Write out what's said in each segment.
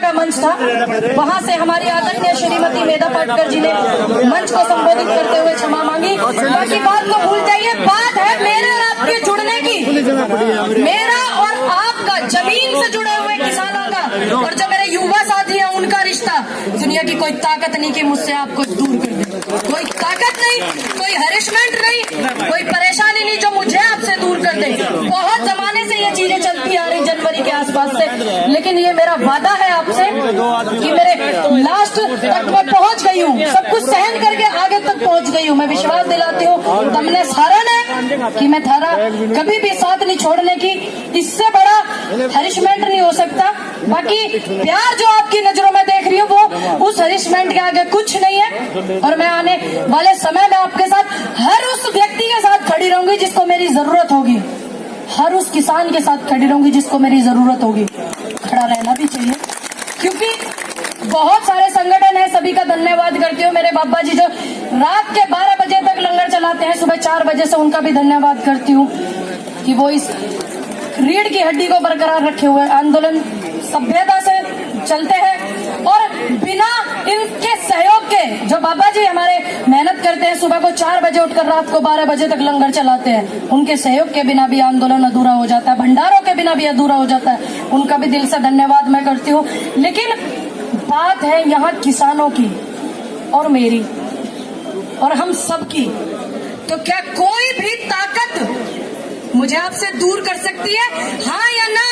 का मंच था, वहां से हमारी आदरणीय श्रीमती मेधा पाटकर जी ने मंच को संबोधित करते हुए क्षमा मांगी। बाकी बात को भूल जाइए, बात है मेरे और आपके जुड़ने की, मेरा और आपका जमीन से जुड़े हुए किसानों का, और जो मेरे युवा साथी हैं उनका रिश्ता। दुनिया की कोई ताकत नहीं कि मुझसे आपको दूर कर दे, कोई ताकत नहीं, कोई हरेसमेंट नहीं, कोई परेशानी नहीं जो मुझे आपसे दूर कर दे। बहुत जमाने से ये चीजें चलती आ रही, जनवरी के आसपास से, लेकिन ये मेरा वादा है आपसे कि मेरे लास्ट तक मैं पहुंच गई हूँ, सब कुछ सहन करके आगे तक पहुंच गई हूँ। मैं विश्वास दिलाती हूँ तुमने सारा ने कि मैं थारा कभी भी साथ नहीं छोड़ने की, इससे बड़ा हरिशमेंट नहीं हो सकता। बाकी प्यार जो आपकी नजरों में देख रही हूँ वो उस हरिशमेंट के आगे कुछ नहीं है, और मैं आने वाले समय में आपके साथ हर उस व्यक्ति के साथ खड़ी रहूंगी जिसको मेरी जरूरत होगी, हर उस किसान के साथ खड़ी रहूंगी जिसको मेरी जरूरत होगी। खड़ा रहना भी चाहिए, क्योंकि बहुत सारे संगठन है, सभी का धन्यवाद करती हूँ। मेरे बाबा जी जो रात के 12 बजे तक लंगर चलाते हैं, सुबह 4 बजे से, उनका भी धन्यवाद करती हूँ कि वो इस रीढ़ की हड्डी को बरकरार रखे हुए आंदोलन सभ्यता से चलते हैं, और बिना इनके सहयोग के, जो बाबा जी हमारे मेहनत करते हैं, सुबह को 4 बजे उठकर रात को 12 बजे तक लंगर चलाते हैं, उनके सहयोग के बिना भी आंदोलन अधूरा हो जाता है, भंडारों के बिना भी अधूरा हो जाता है। उनका भी दिल से धन्यवाद मैं करती हूँ। लेकिन बात है यहाँ किसानों की और मेरी और हम सब की, तो क्या कोई भी ताकत मुझे आपसे दूर कर सकती है, हाँ या ना?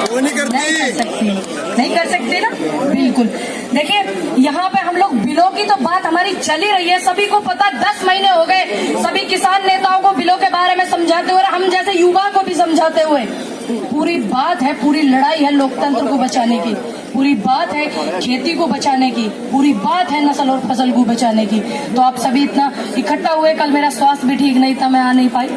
वो नहीं करती, नहीं कर सकते ना, बिल्कुल। देखिए यहाँ पे हम लोग बिलों की तो बात हमारी चली रही है, सभी को पता, 10 महीने हो गए सभी किसान नेताओं को बिलों के बारे में समझाते हुए, हम जैसे युवा को भी समझाते हुए। पूरी बात है, पूरी लड़ाई है लोकतंत्र को बचाने की, पूरी बात है खेती को बचाने की, पूरी बात है नस्ल और फसल को बचाने की। तो आप सभी इतना इकट्ठा हुए, कल मेरा स्वास्थ्य भी ठीक नहीं था, मैं आ नहीं पाई,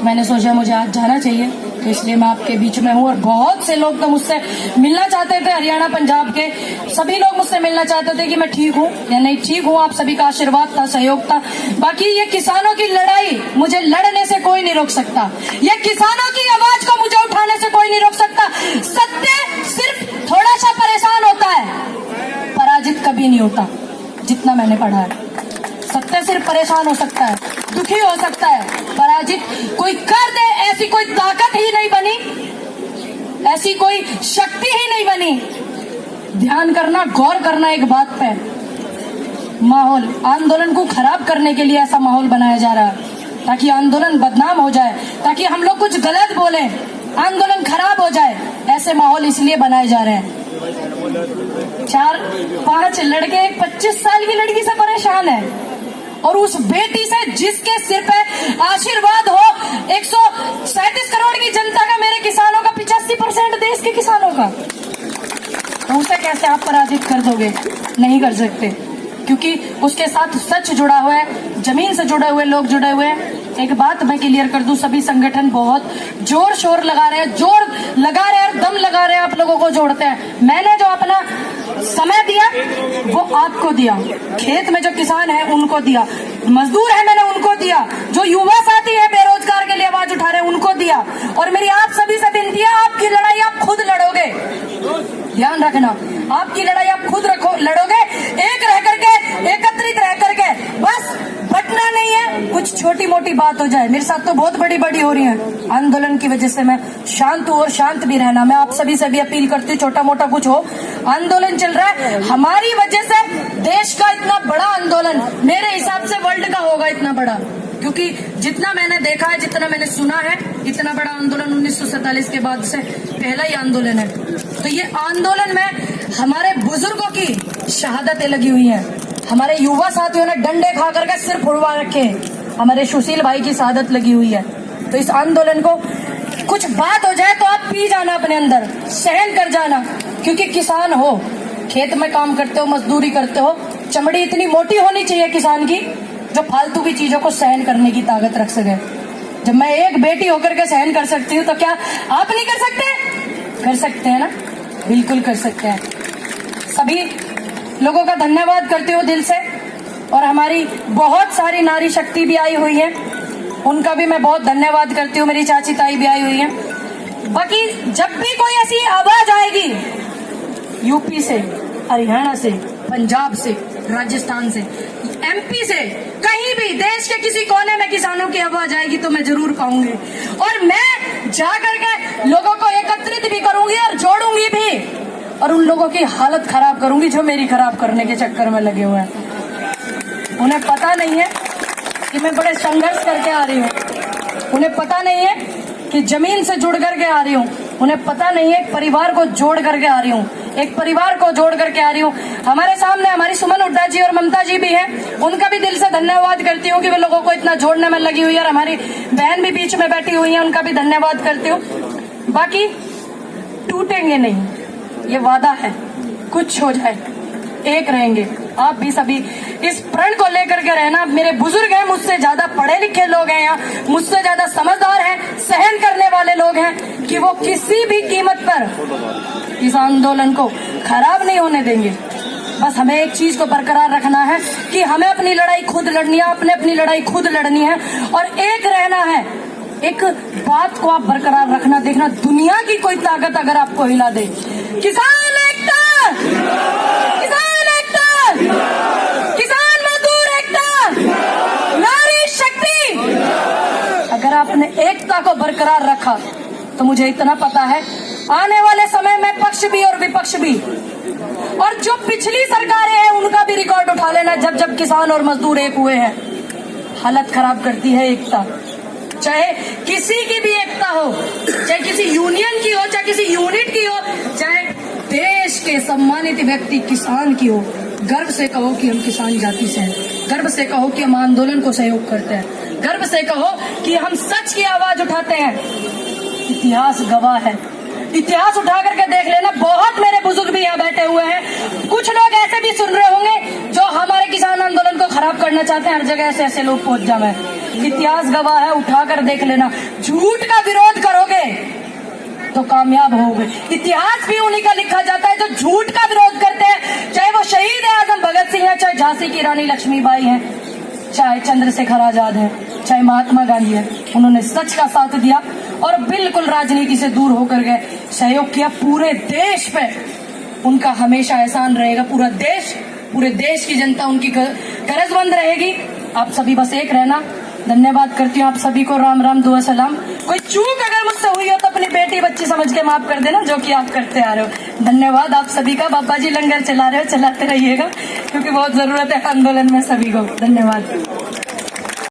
मैंने सोचा मुझे आज जाना चाहिए, तो इसलिए मैं आपके बीच में हूँ। और बहुत से लोग तो मुझसे मिलना चाहते थे, हरियाणा पंजाब के सभी लोग मुझसे मिलना चाहते थे कि मैं ठीक हूँ या नहीं ठीक हूँ। आप सभी का आशीर्वाद था, सहयोग था। बाकी ये किसानों की लड़ाई मुझे लड़ने से कोई नहीं रोक सकता, ये किसानों की आवाज को मुझे उठाने से कोई नहीं रोक सकता। सत्य सिर्फ थोड़ा सा परेशान होता है, पराजित कभी नहीं होता, जितना मैंने पढ़ा है। सत्य सिर्फ परेशान हो सकता है, दुखी हो सकता है, पराजित कोई कर दे ऐसी कोई ताकत ही नहीं बनी, ऐसी कोई शक्ति ही नहीं बनी। ध्यान करना, गौर करना एक बात पे, माहौल आंदोलन को खराब करने के लिए ऐसा माहौल बनाया जा रहा है ताकि आंदोलन बदनाम हो जाए, ताकि हम लोग कुछ गलत बोले, आंदोलन खराब हो जाए, ऐसे माहौल इसलिए बनाए जा रहे हैं। 4-5 लड़के एक 25 साल की लड़की से परेशान है, और उस बेटी से जिसके सिर पे आशीर्वाद हो 137 करोड़ की जनता का, मेरे किसानों का, 85% देश के किसानों का, तो उसे कैसे आप पराजित कर दोगे? नहीं कर सकते, क्योंकि उसके साथ सच जुड़ा हुआ है, जमीन से जुड़े हुए लोग जुड़े हुए हैं। एक बात मैं क्लियर कर दूं, सभी संगठन बहुत जोर शोर लगा रहे हैं, जोर लगा रहे हैं और दम लगा रहे हैं, आप लोगों को जोड़ते हैं। मैंने जो अपना समय दिया वो आपको दिया, खेत में जो किसान है उनको दिया, मजदूर है मैंने उनको दिया, जो युवा साथी है बेरोजगार के लिए आवाज उठा रहे हैं उनको दिया। और मेरी आप सभी से विनती है, आपकी लड़ाई आप खुद लड़ोगे, ध्यान रखना, आपकी लड़ाई आप खुद लड़ोगे, एक रह करके, एकत्रित रह करके, बस बटना नहीं है, कुछ छोटी मोटी बात हो जाए। मेरे साथ तो बहुत बड़ी बड़ी हो रही है, आंदोलन की वजह से मैं शांत हूँ और शांत भी रहना। मैं आप सभी से भी अपील करती हूँ, छोटा मोटा कुछ हो, आंदोलन चल रहा है हमारी वजह से, देश का इतना बड़ा आंदोलन मेरे हिसाब से वर्ल्ड का होगा इतना बड़ा, क्योंकि जितना मैंने देखा है, जितना मैंने सुना है, इतना बड़ा आंदोलन 1947 के बाद से पहला ही आंदोलन है। तो ये आंदोलन में हमारे बुजुर्गों की शहादतें लगी हुई हैं, हमारे युवा साथियों ने डंडे खा करके सिर फुड़वा रखे हैं, हमारे सुशील भाई की शहादत लगी हुई है। तो इस आंदोलन को कुछ बात हो जाए तो आप पी जाना अपने अंदर, सहन कर जाना, क्योंकि किसान हो, खेत में काम करते हो, मजदूरी करते हो, चमड़ी इतनी मोटी होनी चाहिए किसान की जो फालतू की चीजों को सहन करने की ताकत रख सके। जब मैं एक बेटी होकर के सहन कर सकती हूँ, तो क्या आप नहीं कर सकते? कर सकते हैं ना, बिल्कुल कर सकते हैं। सभी लोगों का धन्यवाद करती हूँ दिल से, और हमारी बहुत सारी नारी शक्ति भी आई हुई है, उनका भी मैं बहुत धन्यवाद करती हूँ। मेरी चाची ताई भी आई हुई है। बाकी जब भी कोई ऐसी आवाज आएगी यूपी से, हरियाणा से, पंजाब से, राजस्थान से, एमपी से, कहीं भी देश के किसी कोने में किसानों की आवाज आएगी तो मैं जरूर पाऊंगी। और मैं जाकर के लोगों को एकत्रित भी करूंगी और जोड़ूंगी भी, और उन लोगों की हालत खराब करूंगी जो मेरी खराब करने के चक्कर में लगे हुए हैं। उन्हें पता नहीं है कि मैं बड़े संघर्ष करके आ रही हूँ, उन्हें पता नहीं है कि जमीन से जुड़ करके आ रही हूँ, उन्हें पता नहीं है एक परिवार को जोड़ करके आ रही हूँ, एक परिवार को जोड़ करके आ रही हूँ। हमारे सामने हमारी सुमन हुड्डा जी और ममता जी भी हैं, उनका भी दिल से धन्यवाद करती हूँ कि वे लोगों को इतना जोड़ने में लगी हुई है, और हमारी बहन भी बीच में बैठी हुई है, उनका भी धन्यवाद करती हूँ। बाकी टूटेंगे नहीं, ये वादा है, कुछ हो जाए एक रहेंगे। आप भी सभी इस प्रण को लेकर के रहना। मेरे बुजुर्ग हैं, मुझसे ज्यादा पढ़े लिखे लोग हैं, यहाँ मुझसे ज्यादा समझदार हैं, सहन करने वाले लोग हैं कि वो किसी भी कीमत पर इस आंदोलन को खराब नहीं होने देंगे। बस हमें एक चीज को बरकरार रखना है कि हमें अपनी लड़ाई खुद लड़नी है, अपनी लड़ाई खुद लड़नी है और एक रहना है। एक बात को आप बरकरार रखना, देखना दुनिया की कोई ताकत अगर आपको हिला दे, किसान एकता, किसान एकता, किसान मजदूर एकता, नारी शक्ति। अगर आपने एकता को बरकरार रखा तो मुझे इतना पता है आने वाले समय में पक्ष भी और विपक्ष भी, और जो पिछली सरकारें हैं उनका भी रिकॉर्ड उठा लेना, जब जब किसान और मजदूर एक हुए हैं। हालत खराब करती है एकता, चाहे किसी की भी एकता हो, चाहे किसी यूनियन की हो, चाहे किसी यूनिट की हो, चाहे देश के सम्मानित व्यक्ति किसान की हो। गर्व से कहो कि हम किसान जाति से हैं, गर्व से कहो कि हम आंदोलन को सहयोग करते हैं, गर्व से कहो कि हम सच की आवाज उठाते हैं। इतिहास गवाह है, इतिहास उठा करके देख लेना। बहुत मेरे बुजुर्ग भी यहाँ बैठे हुए हैं, कुछ लोग ऐसे भी सुन रहे होंगे जो हमारे किसान आंदोलन को खराब करना चाहते हैं। हर जगह ऐसे ऐसे लोग पहुंच जाए, इतिहास गवाह है, उठा कर देख लेना। झूठ का विरोध करोगे तो कामयाब होगे। इतिहास भी उन्हीं का लिखा जाता है जो झूठ का विरोध करते हैं, चाहे वो शहीद आजम भगत सिंह है, चाहे झांसी की रानी लक्ष्मीबाई है, चाहे चंद्रशेखर आजाद है, चाहे महात्मा गांधी है। उन्होंने सच का साथ दिया और बिल्कुल राजनीति से दूर होकर गए, सहयोग किया। पूरे देश पे उनका हमेशा एहसान रहेगा, पूरे देश की जनता उनकी गरजमंद रहेगी। आप सभी बस एक रहना। धन्यवाद करती हूँ आप सभी को। राम राम, दुआ सलाम। कोई चूक अगर मुझसे हुई हो तो अपनी बेटी बच्ची समझ के माफ कर देना, जो कि आप करते आ रहे हो। धन्यवाद आप सभी का। बाबा जी लंगर चला रहे हो, चलाते रहिएगा, क्योंकि बहुत जरूरत है आंदोलन में सभी को। धन्यवाद।